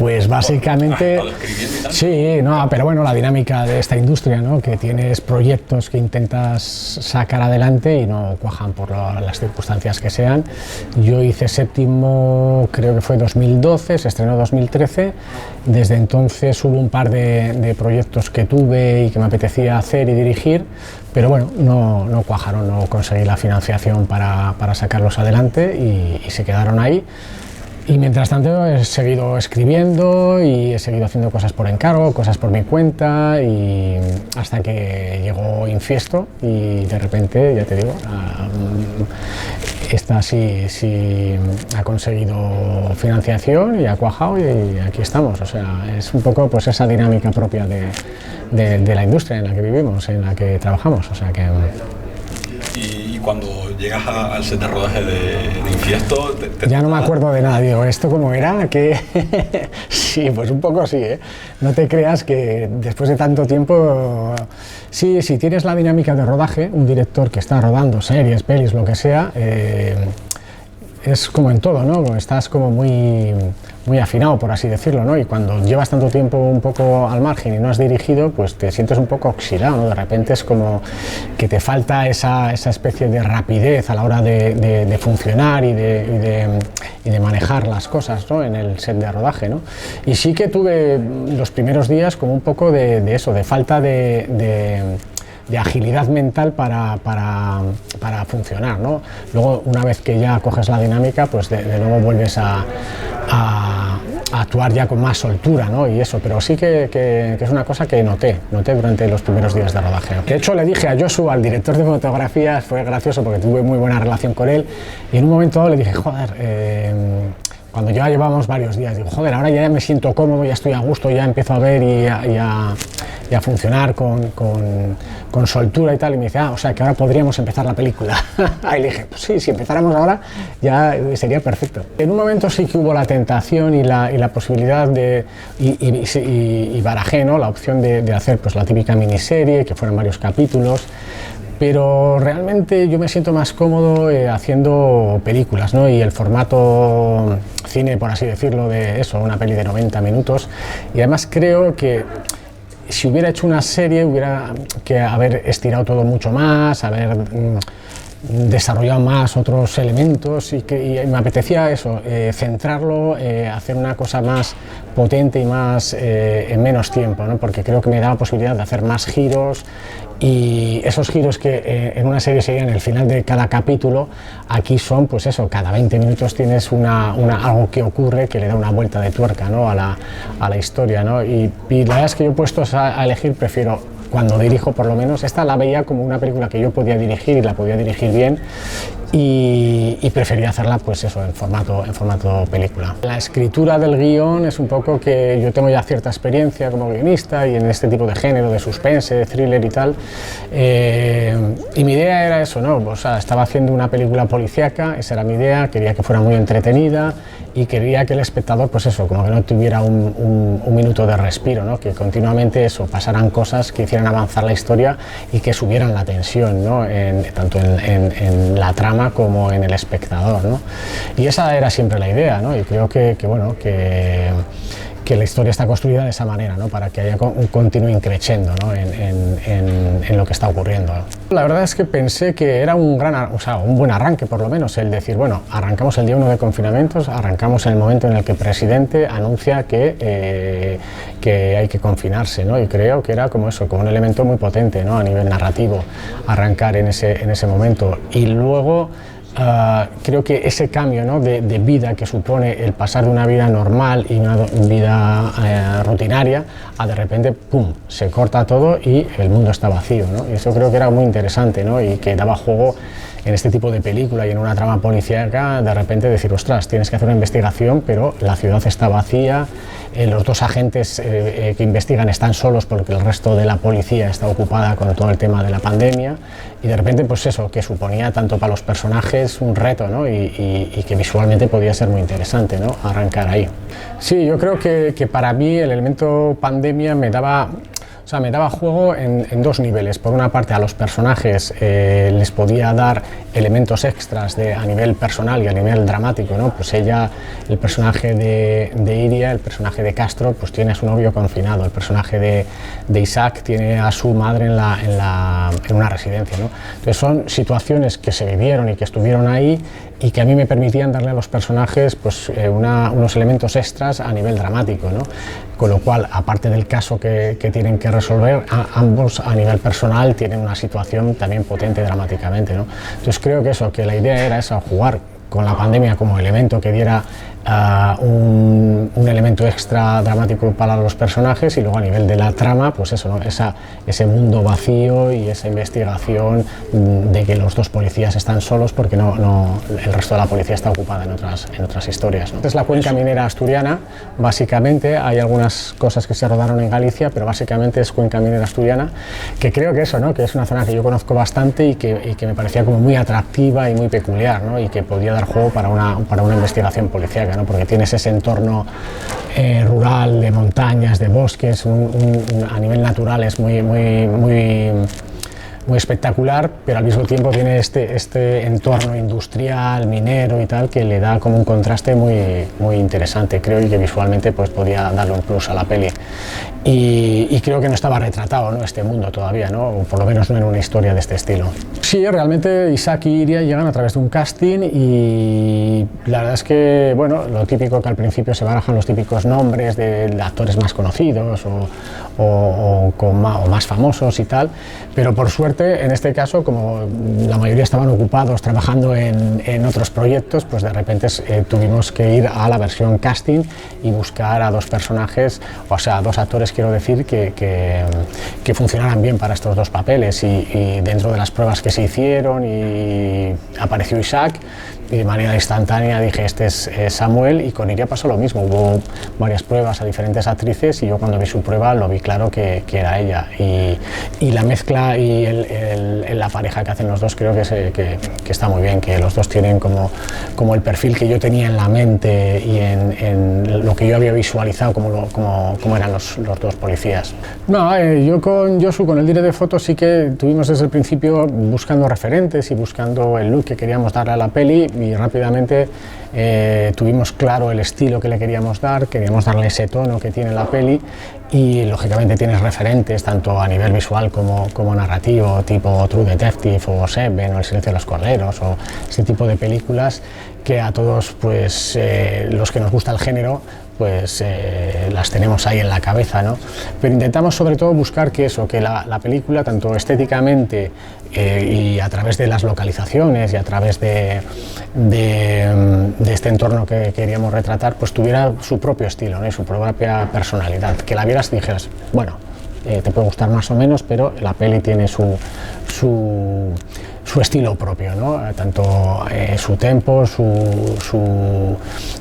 Pues básicamente, sí, no, pero bueno, la dinámica de esta industria, ¿no? Que tienes proyectos que intentas sacar adelante y no cuajan por las circunstancias que sean. Yo hice Séptimo, creo que fue 2012, se estrenó 2013, desde entonces hubo un par de proyectos que tuve y que me apetecía hacer y dirigir, pero bueno, no cuajaron, no conseguí la financiación para sacarlos adelante y se quedaron ahí. Y mientras tanto he seguido escribiendo y he seguido haciendo cosas por encargo, cosas por mi cuenta, y hasta que llegó Infiesto y de repente, ya te digo, esta sí ha conseguido financiación y ha cuajado y aquí estamos. O sea, es un poco pues esa dinámica propia de la industria en la que vivimos, en la que trabajamos. O sea que... Y cuando llegas al set de rodaje de Infiesto... Ya no me acuerdo de nada, digo, ¿esto cómo era? ¿Qué? Sí, pues un poco sí, ¿eh? No te creas que después de tanto tiempo... Sí, si tienes la dinámica de rodaje, un director que está rodando series, pelis, lo que sea, es como en todo, ¿no? Estás como muy afinado, por así decirlo, ¿no? Y cuando llevas tanto tiempo un poco al margen y no has dirigido, pues te sientes un poco oxidado, ¿no? De repente es como que te falta esa especie de rapidez a la hora de funcionar y de manejar las cosas, ¿no? En el set de rodaje, ¿no? Y sí que tuve los primeros días como un poco de eso, de falta de agilidad mental para funcionar, ¿no? Luego, una vez que ya coges la dinámica, pues de nuevo vuelves a actuar ya con más soltura, ¿no? Y eso, pero sí que es una cosa que noté durante los primeros días de rodaje. De hecho, le dije a Joshua, al director de fotografía, fue gracioso porque tuve muy buena relación con él, y en un momento dado le dije, joder, cuando ya llevamos varios días, digo, joder, ahora ya me siento cómodo, ya estoy a gusto, ya empiezo a ver y a funcionar con soltura y tal, y me dice, o sea, que ahora podríamos empezar la película. Y le dije, pues sí, si empezáramos ahora ya sería perfecto. En un momento sí que hubo la tentación y la posibilidad y barajé, ¿no? La opción de hacer pues la típica miniserie, que fueran varios capítulos, pero realmente yo me siento más cómodo haciendo películas, ¿no? Y el formato cine, por así decirlo, de eso, una peli de 90 minutos, y además creo que si hubiera hecho una serie hubiera que haber estirado todo mucho más, haber desarrollado más otros elementos y me apetecía eso, centrarlo, hacer una cosa más potente y más en menos tiempo, ¿no? Porque creo que me daba posibilidad de hacer más giros, y esos giros que en una serie serían el final de cada capítulo, aquí son pues eso, cada 20 minutos tienes algo que ocurre que le da una vuelta de tuerca, ¿no? a la historia, ¿no? Y la verdad es que yo puestos a elegir prefiero, cuando dirijo por lo menos, esta la veía como una película que yo podía dirigir y la podía dirigir bien, y prefería hacerla pues eso, en formato película. La escritura del guión es un poco que yo tengo ya cierta experiencia como guionista y en este tipo de género de suspense, de thriller y tal, y mi idea era eso, ¿no? O sea, estaba haciendo una película policíaca, esa era mi idea, quería que fuera muy entretenida y quería que el espectador, pues eso, como que no tuviera un minuto de respiro, ¿no? Que continuamente eso, pasaran cosas que hicieran avanzar la historia y que subieran la tensión, ¿no? Tanto en la trama como en el espectador, ¿no? Y esa era siempre la idea, ¿no? Y creo que la historia está construida de esa manera, ¿no? Para que haya un continuo increciendo, ¿no? en lo que está ocurriendo. La verdad es que pensé que era un buen arranque, por lo menos, el decir, bueno, arrancamos el día 1 de confinamientos, arrancamos en el momento en el que el presidente anuncia que hay que confinarse, ¿no? Y creo que era como eso, como un elemento muy potente, ¿no? A nivel narrativo, arrancar en ese momento. Y luego creo que ese cambio, ¿no? de vida que supone el pasar de una vida normal y una vida rutinaria a de repente, ¡pum!, se corta todo y el mundo está vacío, ¿no? Y eso creo que era muy interesante, ¿no? Y que daba juego en este tipo de película y en una trama policíaca, de repente decir, ostras, tienes que hacer una investigación, pero la ciudad está vacía, los dos agentes que investigan están solos porque el resto de la policía está ocupada con todo el tema de la pandemia, y de repente, pues eso, que suponía tanto para los personajes un reto, ¿no? y que visualmente podía ser muy interesante, ¿no? Arrancar ahí. Sí, yo creo que para mí el elemento pandemia me daba... O sea, me daba juego en dos niveles. Por una parte, a los personajes les podía dar elementos extras a nivel personal y a nivel dramático, ¿no? Pues ella, el personaje de Iria, el personaje de Castro, pues tiene a su novio confinado. El personaje de Isaac tiene a su madre en una residencia, ¿no? Entonces son situaciones que se vivieron y que estuvieron ahí y que a mí me permitían darle a los personajes pues, unos elementos extras a nivel dramático, ¿no? Con lo cual, aparte del caso que tienen que resolver, ambos a nivel personal tienen una situación también potente dramáticamente, ¿no? Entonces creo que que la idea era esa, jugar con la pandemia como elemento que diera un elemento extra dramático para los personajes, y luego a nivel de la trama, pues eso, ¿no? Ese mundo vacío y esa investigación de que los dos policías están solos porque el resto de la policía está ocupada en otras historias, ¿no? Es la cuenca minera asturiana, básicamente. Hay algunas cosas que se rodaron en Galicia, pero básicamente es cuenca minera asturiana, que creo que ¿no? Que es una zona que yo conozco bastante y que me parecía como muy atractiva y muy peculiar, ¿no? Y que podía dar juego para una investigación policial, ¿no? Porque tienes ese entorno rural, de montañas, de bosques, a nivel natural es muy espectacular, pero al mismo tiempo tiene este entorno industrial, minero y tal, que le da como un contraste muy interesante, creo, y que visualmente pues podía darle un plus a la peli. Y creo que no estaba retratado, ¿no? Este mundo todavía, ¿no? O por lo menos no en una historia de este estilo. Sí, realmente Isaac y Iria llegan a través de un casting y la verdad es que, bueno, lo típico que al principio se barajan los típicos nombres de actores más conocidos o más famosos y tal, pero por suerte en este caso, como la mayoría estaban ocupados trabajando en otros proyectos, pues de repente tuvimos que ir a la versión casting y buscar a dos personajes, o sea, a dos actores, quiero decir, que funcionaran bien para estos dos papeles, y dentro de las pruebas que se hicieron y apareció Isaac, y de manera instantánea dije, este es Samuel, y con Iria pasó lo mismo, hubo varias pruebas a diferentes actrices y yo cuando vi su prueba lo vi claro que era ella, y la mezcla y la pareja que hacen los dos creo que está muy bien, que los dos tienen como el perfil que yo tenía en la mente y en lo que yo había visualizado como eran los dos policías. No, yo con Josu, con el director de fotos, sí que tuvimos desde el principio buscando referentes y buscando el look que queríamos darle a la peli, y rápidamente tuvimos claro el estilo que le queríamos darle ese tono que tiene la peli, y lógicamente tienes referentes tanto a nivel visual como narrativo, tipo True Detective o Seven o El silencio de los corderos o ese tipo de películas que a todos pues los que nos gusta el género pues las tenemos ahí en la cabeza, ¿no? Pero intentamos sobre todo buscar que la película, tanto estéticamente y a través de las localizaciones y a través de este entorno que queríamos retratar, pues tuviera su propio estilo, ¿no? Y su propia personalidad, que la vieras y dijeras, bueno, te puede gustar más o menos, pero la peli tiene su estilo propio, ¿no? Tanto su tempo,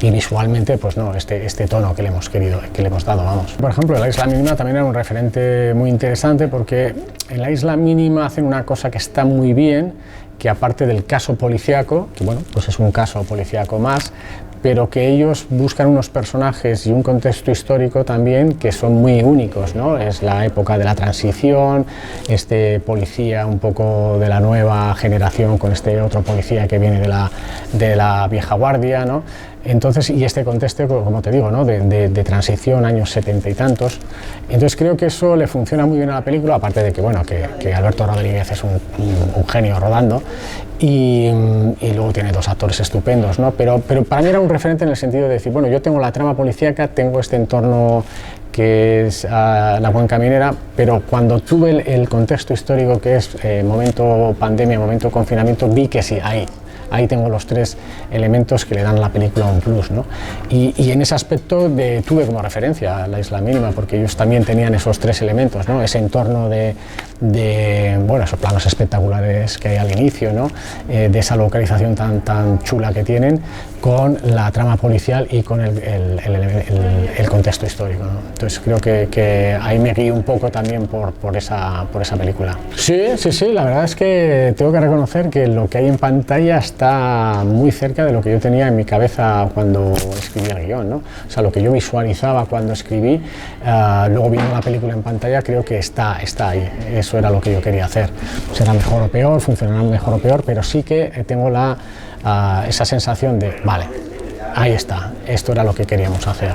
y visualmente, pues no, este tono que le hemos dado, vamos. Por ejemplo, La isla mínima también era un referente muy interesante, porque en La isla mínima hacen una cosa que está muy bien, que aparte del caso policíaco, que bueno, pues es un caso policíaco más, pero que ellos buscan unos personajes y un contexto histórico también que son muy únicos, ¿no? Es la época de la transición, este policía un poco de la nueva generación con este otro policía que viene de la vieja guardia, ¿no? Entonces, y este contexto, como te digo, ¿no? de transición, años 70 y tantos. Entonces creo que eso le funciona muy bien a la película, aparte de que, bueno, que Alberto Rodríguez es un genio rodando, y luego tiene dos actores estupendos, ¿no? Pero para mí era un referente en el sentido de decir, bueno, yo tengo la trama policíaca, tengo este entorno que es la cuenca minera, pero cuando tuve el contexto histórico que es momento pandemia, momento confinamiento, vi que sí, ahí tengo los tres elementos que le dan a la película un plus, ¿no? Y en ese aspecto tuve como referencia a La isla mínima, porque ellos también tenían esos tres elementos, ¿no? Ese entorno de bueno, esos planos espectaculares que hay al inicio, ¿no? De esa localización tan chula que tienen, con la trama policial y con el contexto histórico, ¿no? Entonces creo que ahí me guío un poco también por esa película. Sí, la verdad es que tengo que reconocer que lo que hay en pantalla está muy cerca de lo que yo tenía en mi cabeza cuando escribí el guión, ¿no? O sea, lo que yo visualizaba cuando escribí, luego viendo la película en pantalla, creo que está ahí. Eso era lo que yo quería hacer. Será mejor o peor, funcionará mejor o peor, pero sí que tengo esa sensación de, vale, ahí está, esto era lo que queríamos hacer.